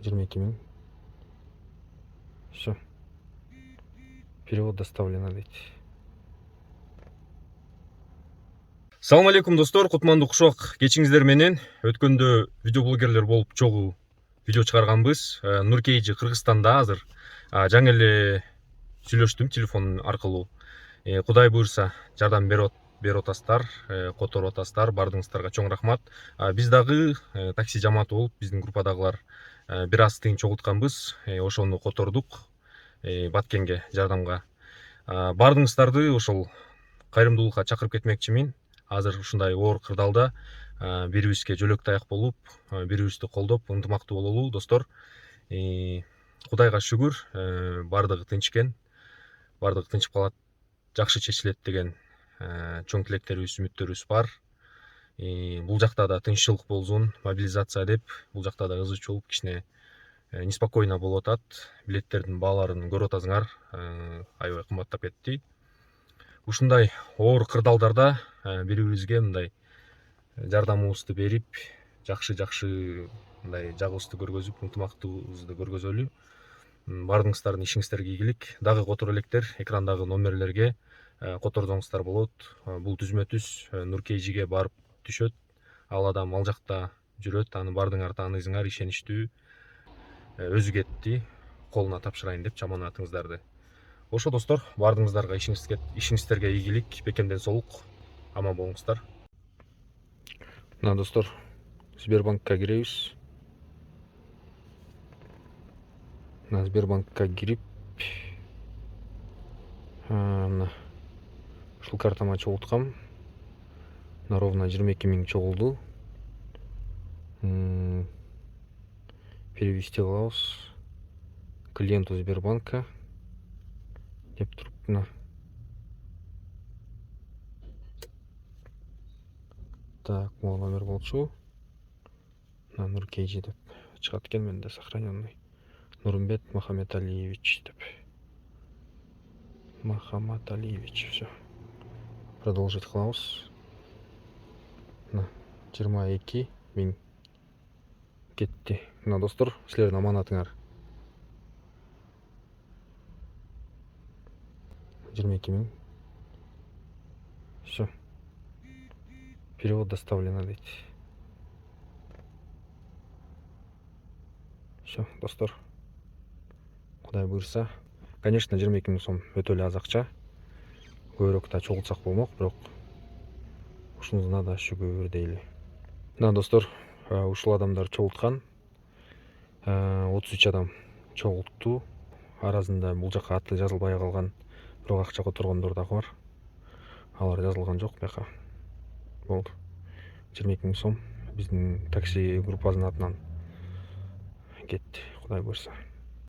22 000. Все. Перевод доставлено дейді. Салам алейкум достор, кутмандуу кушак кечиңиздер менен. Өткөндө видеоблогерлер болуп чогуу видео чыгарганбыз. Нуркейжи Кыргызстанда азыр жаңы эле сүйлөштүм телефон аркылуу. Кудай буюрса жардам берип атасыздар, которуп атасыздар. Бардыгыңыздарга чоң рахмат. Биз дагы такси жамааты болуп, биздин группадагылар бир аз тыйын чогултканбыз. Ошону котордук Баткенге жардамга. Бардыгыңыздарды ошол кайрымдуулукка чакырып кетмекчимин. Азыр ушундай оор кырдаалда бирибизге жөлөк таяк болуп, бирибизди колдоп, ынтымактуу бололу достор. Кудайга шүгүр, бардыгы тынч экен, бардыгы тынчып калат, жакшы чечилет деген чоң тилектерибиз, үмүттөрүбүз бар. Бул жакта да тынччылык болсун, мобилизация деп, бул жакта да ызы чуулуп, кичине неспокойно болуп атат. Билеттердин бааларын көрүп атасыңар, аябай кымбаттап кетти. Ушундай оор кырдаалдарда бири-бирибизге мындай жардамыбызды берип, жакшы мындай жагыбызды көргөзүп, ынтымактуулугубузду көргөзөлү. Бардыгыңыздардын ишиңиздерге ийгилик. Дагы которо электер, экрандагы номерлерге которсоңуздар болот. Бул түзмө-түз Нуркейжиге барып түшөт. Ал адам ал жакта жүрөт, аны бардыңар тааныйсыңар, ишеничтүү. Өзү кетти, колуна тапшырайын деп аманатыңыздарды. Ошо достор, бардыгыңыздарга ишиңиздерге ийгилик, бекемден соолук, аман болуңуздар. Мына достор, Сбербанкка киребиз. Мына Сбербанкка кирип, мына ушул картама чогулткам. Мына ровно 22 000 чогулду. Перевести кылабыз клиенту Сбербанка деп туруп, мына так, могу номер болчу. Мына Нуркейжи деп чыгат экен, менде сохраненный. Нурмбет Махаматалиевич деп. Махаматалиевич, все. Продолжить кылабыз. Мына 22 000 кетти. Мына достор, силердин аманатыңар. 22 000. Все. Перевод доставлено дейді. Все, достор. Кудай буйрса. Конечно, 22 000 сом өтө эле аз акча. Көбүрөөк да чогултсак болмок, бирок ушунусуна да шүгүр дейли. Мына достор, ушул адамдар чогулткан. 33 адам чогултту. Арасында бул жака аты жазылбай калган, бирок акча которгондор дагы бар. Алар жазылган жок бияка. Болду. 22 000 сом биздин такси группасынын атынан кетти. Кудай буйрса.